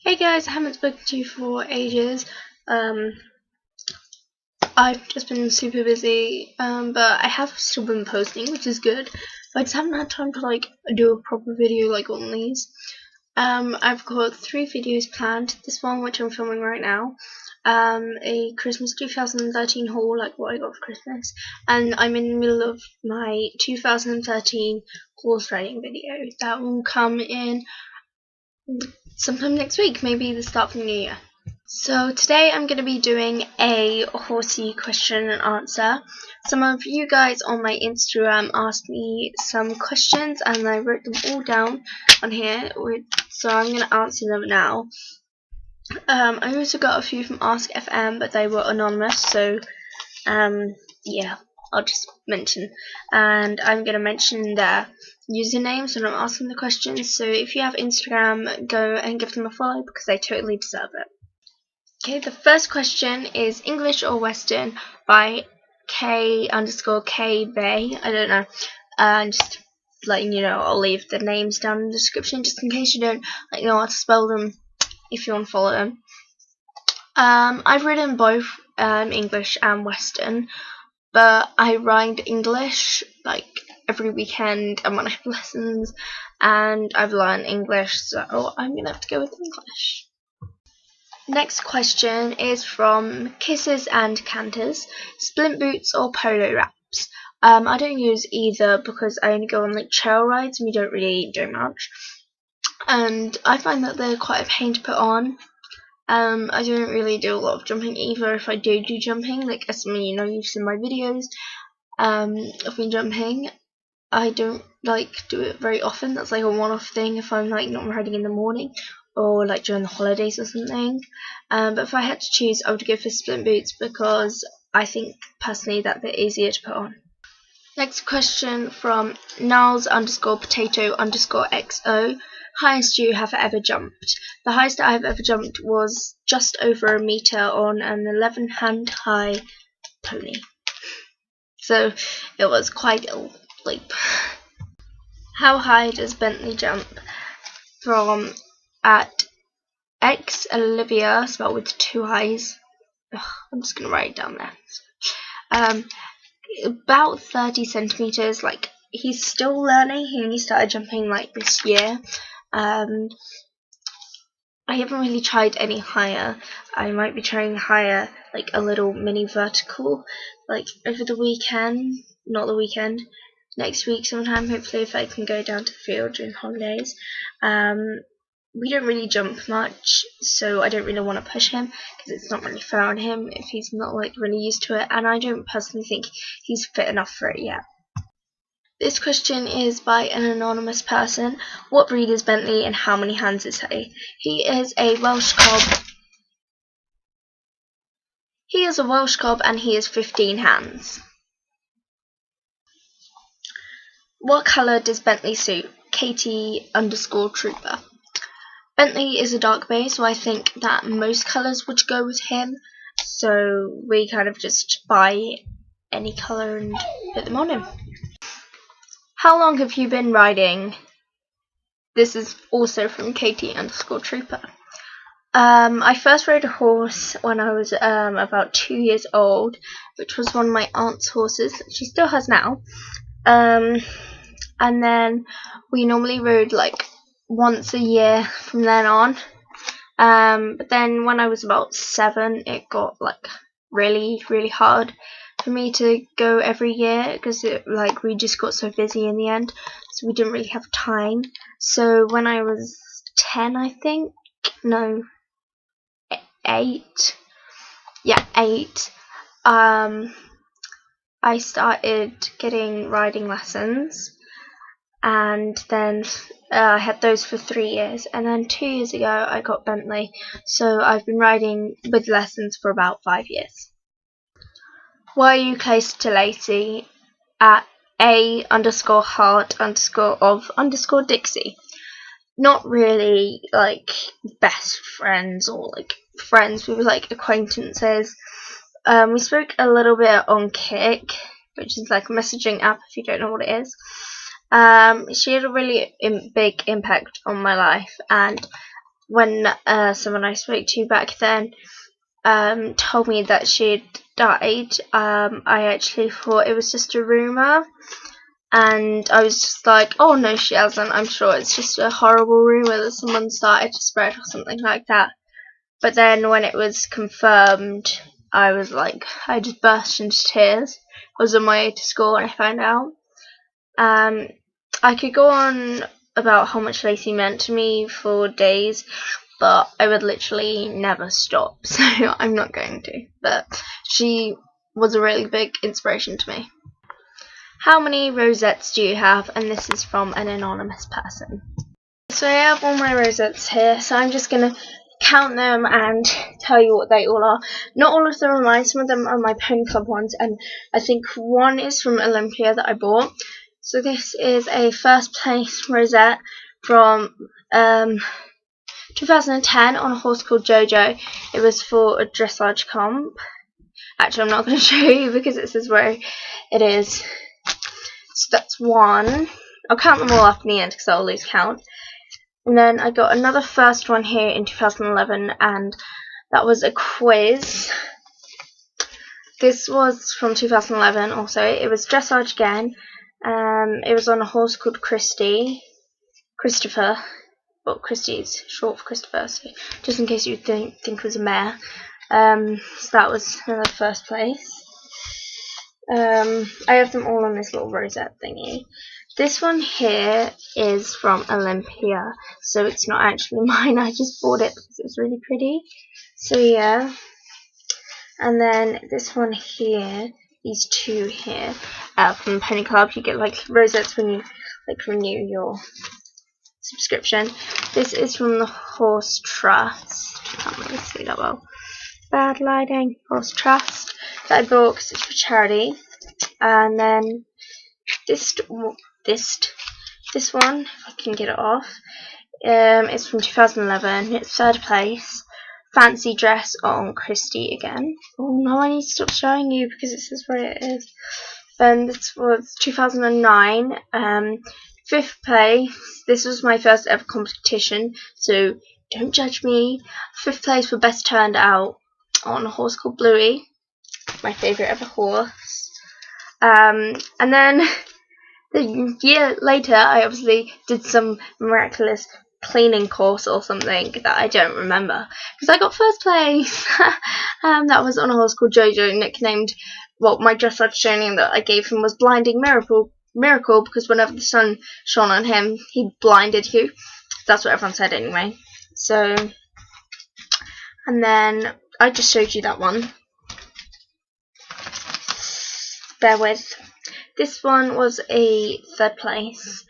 Hey guys, I haven't spoken to you for ages. Um, I've just been super busy, but I have still been posting, which is good. But I just haven't had time to do a proper video like one of these. I've got 3 videos planned. This one, which I'm filming right now, a Christmas 2013 haul, like what I got for Christmas, and I'm in the middle of my 2013 horse riding video. That will come in sometime next week, maybe the start of the new year. So today I'm going to be doing a Horsey question and answer. Some of you guys on my Instagram asked me some questions and I wrote them all down on here, so I'm going to answer them now. I also got a few from Ask FM, but they were anonymous, so yeah, I'll just mention. And I'm going to mention their usernames when I'm asking the questions, so if you have Instagram, go and give them a follow because they totally deserve it. Okay, the first question is English or Western by K_K Bay. I don't know. Just letting you know, I'll leave the names down in the description just in case you don't know how to spell them if you want to follow them. I've written both English and Western, but I ride English like every weekend and when I have lessons, and I've learned English, so I'm gonna have to go with English. Next question is from Kisses and Canters. Splint boots or polo wraps? I don't use either because I only go on trail rides and we don't really do much. And I find that they're quite a pain to put on. I don't really do a lot of jumping either. If I do jumping, as some of you know, you've seen my videos of me jumping, I don't do it very often. That's a one-off thing if I'm not riding in the morning or during the holidays or something. But if I had to choose, I would go for splint boots because I think personally that they're easier to put on. Next question from Niles_potato_XO. Highest you have ever jumped? The highest I have ever jumped was just over a meter on an 11-hand high pony. So it was quite a leap. How high does Bentley jump? From at X Olivia, spelled with 2 I's. I'm just gonna write it down there. About 30 centimeters. He's still learning. He only started jumping this year. I haven't really tried any higher. I might be trying higher, a little mini vertical, over the weekend. Not the weekend. Next week sometime, hopefully, if I can go down to the field during holidays. We don't really jump much, so I don't really want to push him because it's not really fair on him if he's not really used to it, and I don't personally think he's fit enough for it yet. This question is by an anonymous person. What breed is Bentley and how many hands is he? He is a Welsh Cob. He is a Welsh Cob and he is 15 hands. What colour does Bentley suit? Katie_Trooper. Bentley is a dark bay, so I think that most colours would go with him. So we kind of just buy any colour and put them on him. How long have you been riding? This is also from Katie_Trooper. I first rode a horse when I was about 2 years old, which was one of my aunt's horses that she still has now. And then we normally rode once a year from then on. But then when I was about 7, it got really hard for me to go every year because we just got so busy in the end, so we didn't really have time. So when I was 10, I think, no, 8, yeah, 8, I started getting riding lessons, and then I had those for 3 years, and then 2 years ago I got Bentley, so I've been riding with lessons for about 5 years. Why are you close to Lacey? At A_heart_of_Dixie. Not really best friends or friends, we were acquaintances. We spoke a little bit on Kik, which is a messaging app if you don't know what it is. She had a really big impact on my life, and when someone I spoke to back then told me that she'd died, I actually thought it was just a rumour, and I was just like, oh no, she hasn't, I'm sure it's just a horrible rumour that someone started to spread or something like that. But then when it was confirmed, I was like, I just burst into tears. I was on my way to school when I found out. I could go on about how much Lacey meant to me for days, but I would literally never stop, so I'm not going to. But she was a really big inspiration to me. How many rosettes do you have? And this is from an anonymous person. So I have all my rosettes here, so I'm just going to count them and tell you what they all are. Not all of them are mine, some of them are my Pony Club ones, and I think one is from Olympia that I bought. So this is a first place rosette from 2010 on a horse called Jojo. It was for a dressage comp. Actually, I'm not going to show you because it says where it is. So that's one. I'll count them all up in the end because I'll lose count. And then I got another first one here in 2011, and that was a quiz. This was from 2011 also. It was dressage again. It was on a horse called Christopher. Well, Christie's short for Christopher, so just in case you think it was a mare. So that was another first place. I have them all on this little rosette thingy. This one here is from Olympia, so it's not actually mine. I just bought it because it was really pretty. So yeah. And then this one here, these two here, from Pony Club. You get like rosettes when you like renew your subscription. This is from the Horse Trust. Can't really see that well. Bad lighting. Horse Trust that I bought because it's for charity. And then this one, if I can get it off, it's from 2011. It's third place. Fancy dress on Christie again. Oh no, I need to stop showing you because it says where it is. Then this was 2009. Fifth place. This was my first ever competition, so don't judge me. Fifth place for best turned out on a horse called Bluey, my favourite ever horse. And then the year later, I obviously did some miraculous cleaning course or something that I don't remember because I got first place. That was on a horse called Jojo, nicknamed, well, my dressage training that I gave him was Blinding Miracle, because whenever the sun shone on him, he blinded you. That's what everyone said anyway. So, and then I just showed you that one. Bear with. This one was a third place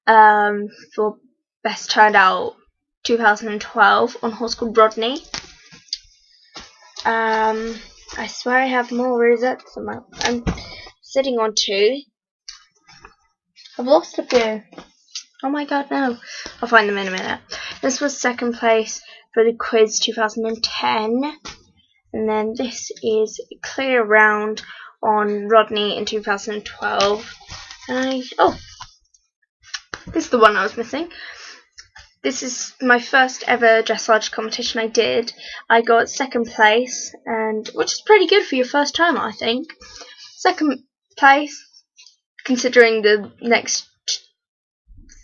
for best turned out 2012 on a horse called Rodney. I swear I have more rosettes. I'm sitting on two. I've lost a few. Oh my god, no. I'll find them in a minute. This was second place for the quiz 2010. And then this is clear round on Rodney in 2012. And this is the one I was missing. This is my first ever dressage competition I did. I got second place, and which is pretty good for your first time, I think. Second place, considering the next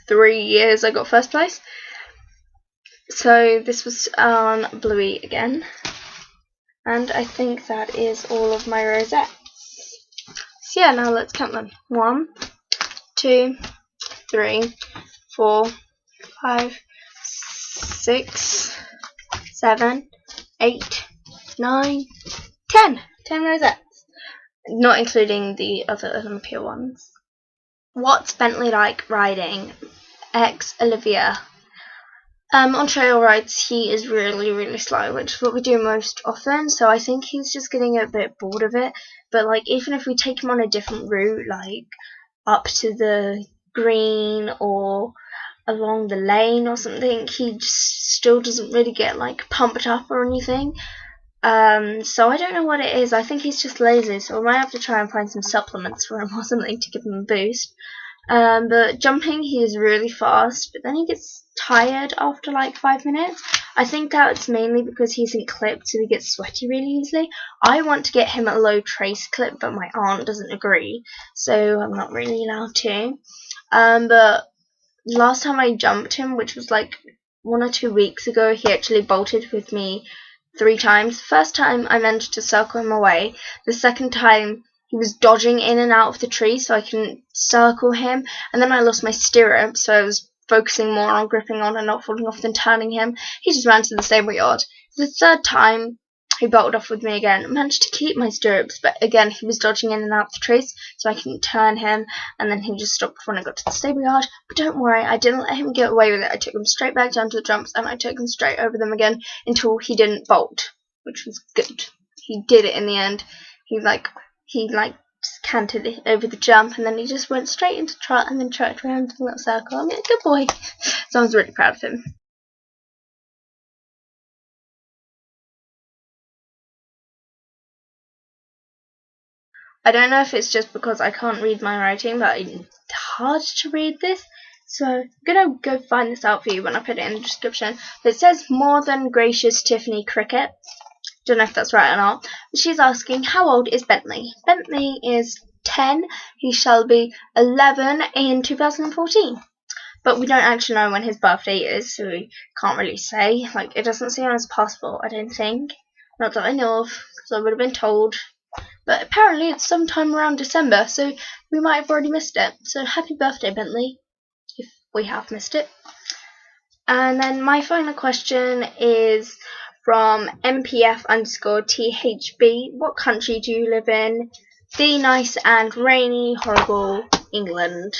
3 years I got first place. So this was on Bluey again. And I think that is all of my rosettes. So yeah, now let's count them. 1, 2, 3, 4, 5, 6, 7, 8, 9, 10. 10 rosettes. Not including the other Olympia ones. What's Bentley like riding? Ex Olivia. On trail rides, he is really, really slow, which is what we do most often, so I think he's just getting a bit bored of it. But, like, even if we take him on a different route, like, up to the green or along the lane or something, he just still doesn't really get, like, pumped up or anything. So I don't know what it is. I think he's just lazy, so I might have to try and find some supplements for him or something to give him a boost. But jumping, he is really fast, but then he gets tired after like 5 minutes. I think that's mainly because he isn't clipped, so he gets sweaty really easily. I want to get him a low trace clip, but my aunt doesn't agree, so I'm not really allowed to. But last time I jumped him, which was like 1 or 2 weeks ago, he actually bolted with me 3 times. The first time I managed to circle him away. The second time he was dodging in and out of the tree so I couldn't circle him, and then I lost my stirrup, so I was focusing more on gripping on and not falling off than turning him. He just ran to the stable yard. The third time he bolted off with me again. I managed to keep my stirrups, but again he was dodging in and out of the trees, so I couldn't turn him, and then he just stopped when I got to the stable yard. But don't worry, I didn't let him get away with it. I took him straight back down to the jumps, and I took him straight over them again until he didn't bolt, which was good. He did it in the end. He just canted it over the jump, and then he just went straight into trot and then trotted around in a little circle. I mean, good boy. So I was really proud of him. I don't know if it's just because I can't read my writing, but it's hard to read this. So I'm gonna go find this out for you when I put it in the description. But it says more than gracious Tiffany Cricket. Don't know if that's right or not. But she's asking, how old is Bentley? Bentley is 10. He shall be 11 in 2014. But we don't actually know when his birthday is, so we can't really say. Like, it doesn't say on his passport, I don't think. Not that I know of, because I would have been told. But apparently it's sometime around December, so we might have already missed it. So happy birthday, Bentley, if we have missed it. And then my final question is from MPF_THB. What country do you live in? The nice and rainy, horrible England.